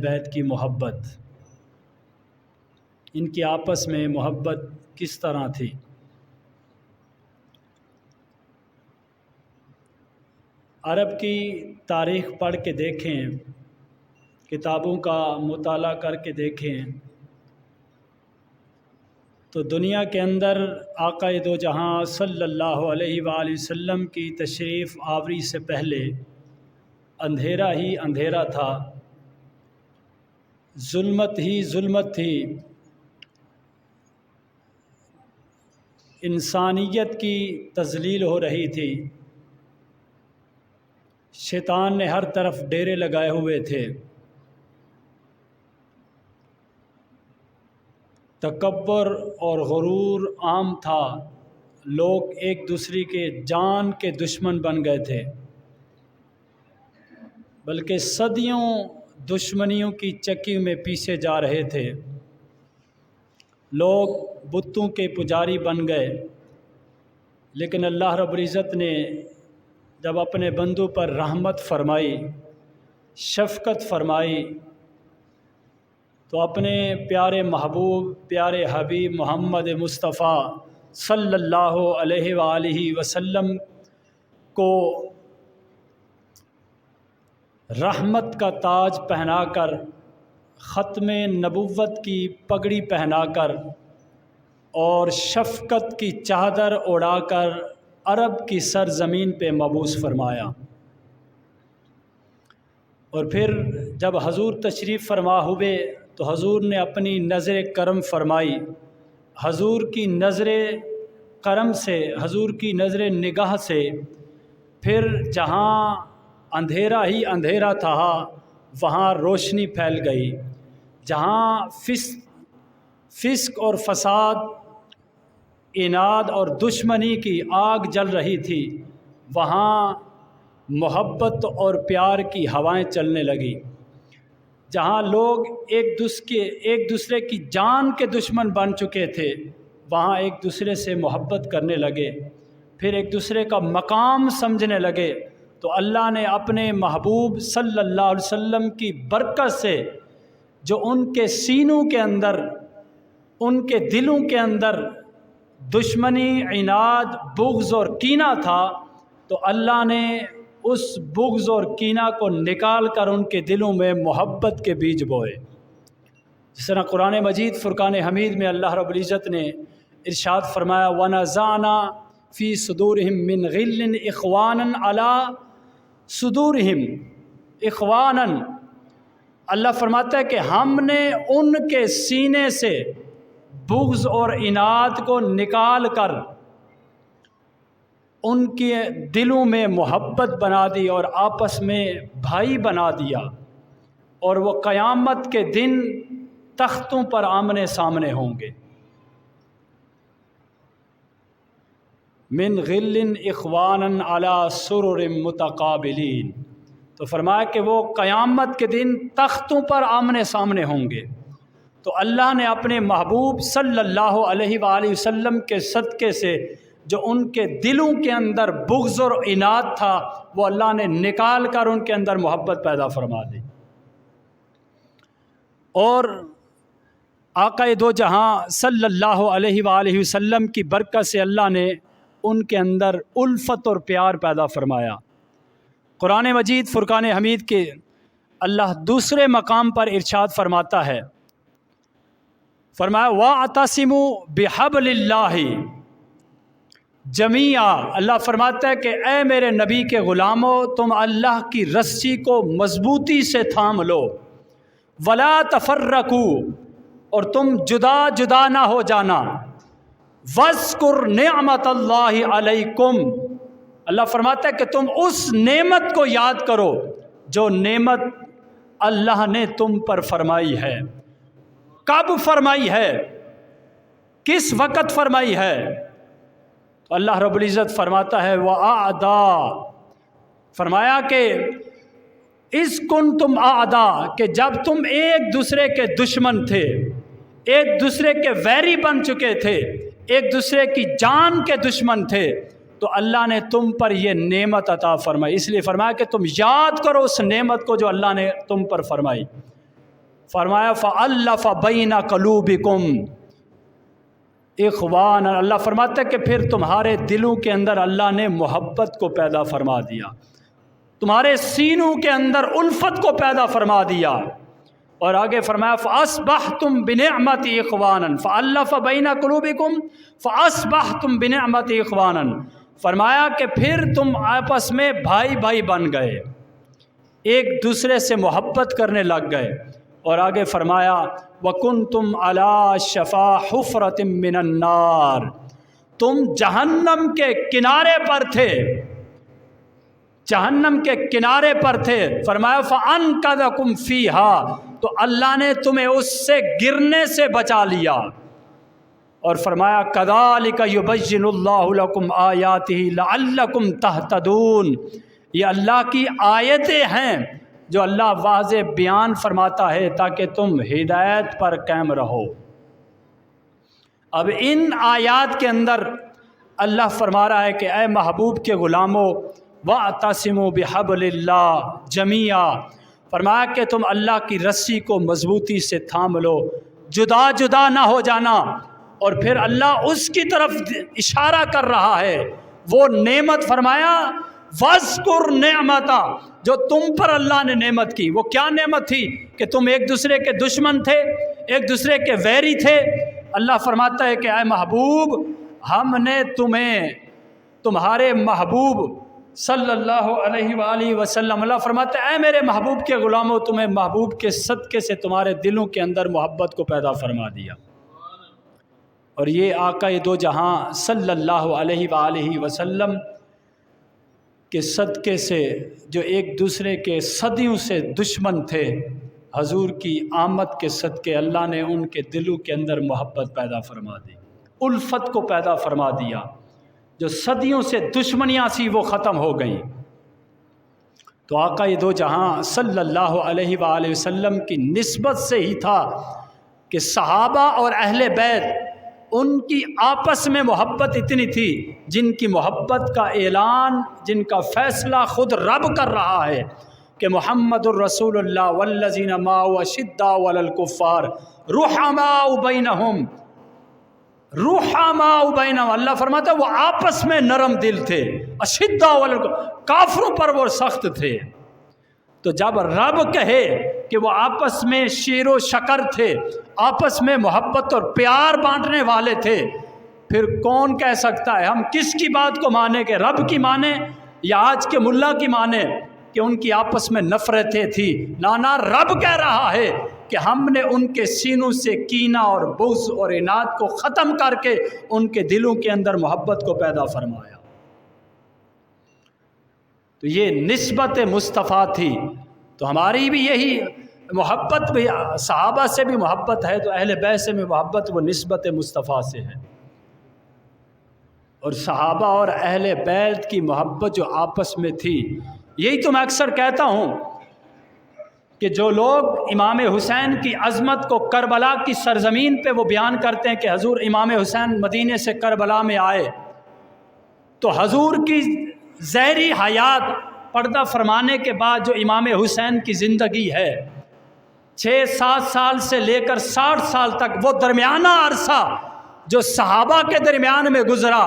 بیت کی محبت، ان کی آپس میں محبت کس طرح تھی؟ عرب کی تاریخ پڑھ کے دیکھیں، کتابوں کا مطالعہ کر کے دیکھیں تو دنیا کے اندر آقا دو جہاں صلی اللہ علیہ وآلہ وسلم کی تشریف آوری سے پہلے اندھیرا ہی اندھیرا تھا، ظلمت ہی ظلمت تھی، انسانیت کی تذلیل ہو رہی تھی، شیطان نے ہر طرف ڈیرے لگائے ہوئے تھے، تکبر اور غرور عام تھا، لوگ ایک دوسرے کے جان کے دشمن بن گئے تھے، بلکہ صدیوں دشمنیوں کی چکی میں پیسے جا رہے تھے، لوگ بتوں کے پجاری بن گئے۔ لیکن اللہ رب العزت نے جب اپنے بندوں پر رحمت فرمائی، شفقت فرمائی، تو اپنے پیارے محبوب، پیارے حبیب محمد مصطفیٰ صلی اللہ علیہ وآلہ وسلم کو رحمت کا تاج پہنا کر، ختم نبوت کی پگڑی پہنا کر اور شفقت کی چادر اڑا کر عرب کی سرزمین پہ مبعوث فرمایا۔ اور پھر جب حضور تشریف فرما ہوئے تو حضور نے اپنی نظر کرم فرمائی، حضور کی نظر کرم سے، حضور کی نظر نگاہ سے پھر جہاں اندھیرا ہی اندھیرا تھا وہاں روشنی پھیل گئی، جہاں فسق اور فساد، اناد اور دشمنی کی آگ جل رہی تھی وہاں محبت اور پیار کی ہوائیں چلنے لگی، جہاں لوگ ایک دوسرے کی جان کے دشمن بن چکے تھے وہاں ایک دوسرے سے محبت کرنے لگے، پھر ایک دوسرے کا مقام سمجھنے لگے۔ تو اللہ نے اپنے محبوب صلی اللہ علیہ وسلم کی برکت سے جو ان کے سینوں کے اندر، ان کے دلوں کے اندر دشمنی، عناد، بغض اور کینہ تھا، تو اللہ نے اس بغض اور کینہ کو نکال کر ان کے دلوں میں محبت کے بیج بوئے۔ جس طرح قرآن مجید فرقان حمید میں اللہ رب العزت نے ارشاد فرمایا وَنَزَعْنَا فِي صُدُورِهِم مِّن غِلٍّ إِخْوَانًا عَلَىٰ صُدُورِهِمْ إِخْوَانًا، اللہ فرماتا ہے کہ ہم نے ان کے سینے سے بغض اور عناد کو نکال کر ان کے دلوں میں محبت بنا دی اور آپس میں بھائی بنا دیا، اور وہ قیامت کے دن تختوں پر آمنے سامنے ہوں گے۔ من غل اخوانا علی سرر متقابلین، تو فرمایا کہ وہ قیامت کے دن تختوں پر آمنے سامنے ہوں گے۔ تو اللہ نے اپنے محبوب صلی اللہ علیہ وآلہ وسلم کے صدقے سے جو ان کے دلوں کے اندر بغض اور عناد تھا وہ اللہ نے نکال کر ان کے اندر محبت پیدا فرما دی، اور آقا دو جہاں صلی اللہ علیہ وآلہ وسلم کی برکت سے اللہ نے ان کے اندر الفت اور پیار پیدا فرمایا۔ قرآن مجید فرقان حمید کے اللہ دوسرے مقام پر ارشاد فرماتا ہے، فرمایا وَاعْتَصِمُوا بِحَبْلِ اللَّهِ جَمِيعًا، اللہ فرماتا ہے کہ اے میرے نبی کے غلاموں، تم اللہ کی رسی کو مضبوطی سے تھام لو، وَلَا تَفَرَّقُوا، اور تم جدا جدا نہ ہو جانا، وَاذْكُرْ نِعْمَتَ اللَّهِ عَلَيْكُمْ، اللہ فرماتا ہے کہ تم اس نعمت کو یاد کرو جو نعمت اللہ نے تم پر فرمائی ہے۔ کب فرمائی ہے؟ کس وقت فرمائی ہے؟ تو اللہ رب العزت فرماتا ہے وَأَعْدَا، فرمایا کہ اِذْ كُنْتُمْ أَعْدَا، کہ جب تم ایک دوسرے کے دشمن تھے، ایک دوسرے کے ویری بن چکے تھے، ایک دوسرے کی جان کے دشمن تھے، تو اللہ نے تم پر یہ نعمت عطا فرمائی، اس لیے فرمایا کہ تم یاد کرو اس نعمت کو جو اللہ نے تم پر فرمائی۔ فرمایا فَأَلَّفَ بَيْنَ قُلُوبِكُمْ اخوان، اللہ فرماتا ہے کہ پھر تمہارے دلوں کے اندر اللہ نے محبت کو پیدا فرما دیا، تمہارے سینوں کے اندر الفت کو پیدا فرما دیا۔ اور آگے فرمایا فَأَصْبَحْتُمْ بِنِعْمَتِي إِخْوَانًا فَأَلَّفَ بَيْنَ قُلُوبِكُمْ فَأَصْبَحْتُمْ بِنِعْمَتِي إِخْوَانًا، فرمایا کہ پھر تم آپس میں بھائی بھائی بن گئے، ایک دوسرے سے محبت کرنے لگ گئے۔ اور آگے فرمایا وَكُنْتُمْ عَلَى شَفَا حُفْرَةٍ مِّنَ النَّارِ، تم جہنم کے کنارے پر تھے، جہنم کے کنارے پر تھے۔ فرمایا فَأَنْقَذَكُمْ فِيهَا، تو اللہ نے تمہیں اس سے گرنے سے بچا لیا۔ اور فرمایا كَذَلِكَ يُبَيِّنُ اللَّهُ لَكُمْ آيَاتِهِ لَعَلَّكُمْ تَهْتَدُونَ، یہ اللہ کی آیتیں ہیں جو اللہ واضح بیان فرماتا ہے تاکہ تم ہدایت پر قائم رہو۔ اب ان آیات کے اندر اللہ فرما رہا ہے کہ اے محبوب کے غلاموں وَاعْتَصِمُوا بِحَبْلِ اللَّهِ جَمِيعًا، فرمایا کہ تم اللہ کی رسی کو مضبوطی سے تھام لو، جدا جدا نہ ہو جانا۔ اور پھر اللہ اس کی طرف اشارہ کر رہا ہے، وہ نعمت فرمایا وَاذْكُرْ نِعْمَتَ، جو تم پر اللہ نے نعمت کی۔ وہ کیا نعمت تھی؟ کہ تم ایک دوسرے کے دشمن تھے، ایک دوسرے کے ویری تھے۔ اللہ فرماتا ہے کہ اے محبوب، ہم نے تمہیں تمہارے محبوب صلی اللہ علیہ وآلہ وسلم، اللہ فرماتا ہے اے میرے محبوب کے غلاموں، تمہیں محبوب کے صدقے سے تمہارے دلوں کے اندر محبت کو پیدا فرما دیا۔ اور یہ آقا دو جہاں صلی اللہ علیہ وآلہ وسلم کے صدقے سے، جو ایک دوسرے کے صدیوں سے دشمن تھے، حضور کی آمد کے صدقے اللہ نے ان کے دلوں کے اندر محبت پیدا فرما دی، الفت کو پیدا فرما دیا۔ جو صدیوں سے دشمنیاں سی وہ ختم ہو گئیں۔ تو آقا دو جہاں صلی اللہ علیہ وآلہ وسلم کی نسبت سے ہی تھا کہ صحابہ اور اہل بیت ان کی آپس میں محبت اتنی تھی، جن کی محبت کا اعلان، جن کا فیصلہ خود رب کر رہا ہے کہ محمد الرسول اللہ والذین معہ اشداء علی الکفار رحماء بینہم، رحماء بینہم، اللہ فرماتا ہے وہ آپس میں نرم دل تھے، اشداء علی الکفار، کافروں پر وہ سخت تھے۔ تو جب رب کہے کہ وہ آپس میں شیر و شکر تھے، آپس میں محبت اور پیار بانٹنے والے تھے، پھر کون کہہ سکتا ہے ہم کس کی بات کو مانیں، کہ رب کی مانیں یا آج کے ملا کی مانیں کہ ان کی آپس میں نفرتیں تھی؟ نانا، رب کہہ رہا ہے کہ ہم نے ان کے سینوں سے کینہ اور بغض اور عناد کو ختم کر کے ان کے دلوں کے اندر محبت کو پیدا فرمایا۔ تو یہ نسبت مصطفیٰ تھی۔ تو ہماری بھی یہی محبت بھی، صحابہ سے بھی محبت ہے تو اہل بیت سے بھی محبت، وہ نسبت مصطفیٰ سے ہے۔ اور صحابہ اور اہل بیت کی محبت جو آپس میں تھی، یہی تو میں اکثر کہتا ہوں کہ جو لوگ امام حسین کی عظمت کو کربلا کی سرزمین پہ وہ بیان کرتے ہیں کہ حضور امام حسین مدینے سے کربلا میں آئے، تو حضور کی ظاہری حیات پردہ فرمانے کے بعد جو امام حسین کی زندگی ہے 6-7 سال سے لے کر 60 سال تک، وہ درمیانہ عرصہ جو صحابہ کے درمیان میں گزرا،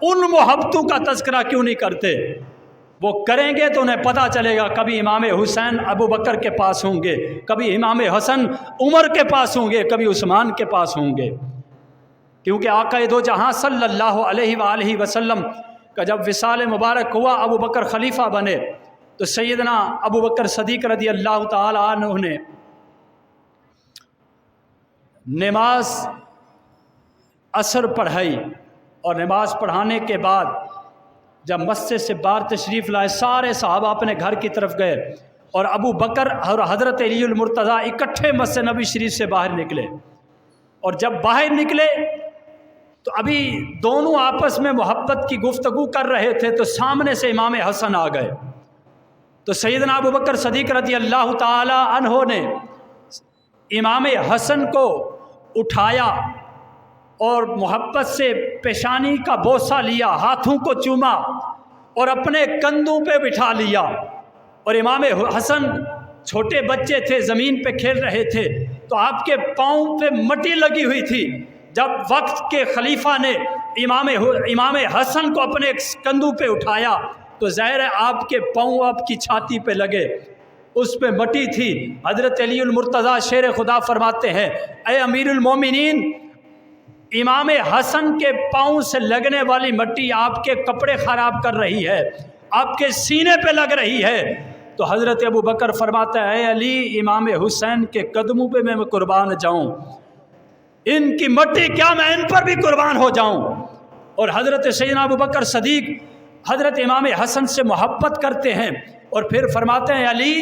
ان محبتوں کا تذکرہ کیوں نہیں کرتے؟ وہ کریں گے تو انہیں پتہ چلے گا، کبھی امام حسین ابو بکر کے پاس ہوں گے، کبھی امام حسن عمر کے پاس ہوں گے، کبھی عثمان کے پاس ہوں گے۔ کیونکہ آقا دو جہاں صلی اللہ علیہ وآلہ وسلم کا جب وصال مبارک ہوا، ابو بکر خلیفہ بنے، تو سیدنا ابو بکر صدیق رضی اللہ تعالی عنہ نے نماز عصر پڑھائی، اور نماز پڑھانے کے بعد جب مسجد سے باہر تشریف لائے، سارے صحابہ اپنے گھر کی طرف گئے، اور ابو بکر اور حضرت علی المرتضیٰ اکٹھے مسجد نبی شریف سے باہر نکلے۔ اور جب باہر نکلے تو ابھی دونوں آپس میں محبت کی گفتگو کر رہے تھے، تو سامنے سے امام حسن آ گئے۔ تو سیدنا ابو بکر صدیق رضی اللہ تعالی عنہ نے امام حسن کو اٹھایا اور محبت سے پیشانی کا بوسہ لیا، ہاتھوں کو چوما اور اپنے کندھوں پہ بٹھا لیا، اور امام حسن چھوٹے بچے تھے، زمین پہ کھیل رہے تھے تو آپ کے پاؤں پہ مٹی لگی ہوئی تھی۔ جب وقت کے خلیفہ نے امام حسن کو اپنے کندھوں پہ اٹھایا تو ظاہر ہے آپ کے پاؤں آپ کی چھاتی پہ لگے، اس پہ مٹی تھی۔ حضرت علی المرتضیٰ شیر خدا فرماتے ہیں، اے امیر المومنین، امام حسن کے پاؤں سے لگنے والی مٹی آپ کے کپڑے خراب کر رہی ہے، آپ کے سینے پہ لگ رہی ہے۔ تو حضرت ابو بکر فرماتا ہے، اے علی، امام حسین کے قدموں پہ میں قربان جاؤں، ان کی مٹی کیا میں ان پر بھی قربان ہو جاؤں۔ اور حضرت سیدنا ابو بکر صدیق حضرت امام حسن سے محبت کرتے ہیں اور پھر فرماتے ہیں، علی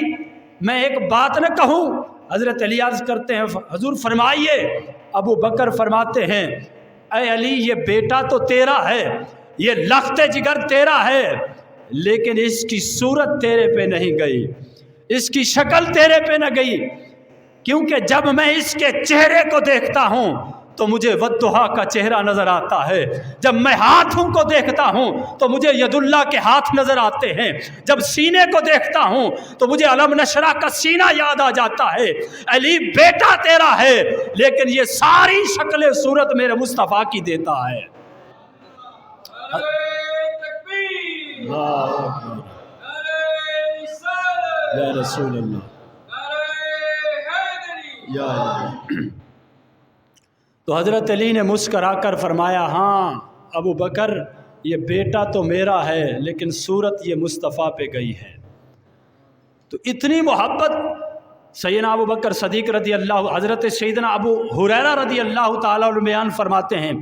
میں ایک بات نہ کہوں؟ حضرت علی عرض کرتے ہیں، حضور فرمائیے۔ ابو بکر فرماتے ہیں، اے علی، یہ بیٹا تو تیرا ہے، یہ لخت جگر تیرا ہے، لیکن اس کی صورت تیرے پہ نہیں گئی، اس کی شکل تیرے پہ نہ گئی، کیونکہ جب میں اس کے چہرے کو دیکھتا ہوں تو مجھے والضحیٰ کا چہرہ نظر آتا ہے، جب میں ہاتھوں کو دیکھتا ہوں تو مجھے ید اللہ کے ہاتھ نظر آتے ہیں، جب سینے کو دیکھتا ہوں تو مجھے علم نشرہ کا سینہ یاد آ جاتا ہے۔ علی بیٹا تیرا ہے لیکن یہ ساری شکل صورت میرے مصطفیٰ کی دیتا ہے۔ یا رسول اللہ، یا تو حضرت علی نے مسکرا کر فرمایا، ہاں ابو بکر، یہ بیٹا تو میرا ہے لیکن صورت یہ مصطفیٰ پہ گئی ہے۔ تو اتنی محبت سیدنا ابو بکر صدیق رضی اللہ، حضرت سیدنا ابو ہریرہ رضی اللہ تعالیٰ عنہ بیان فرماتے ہیں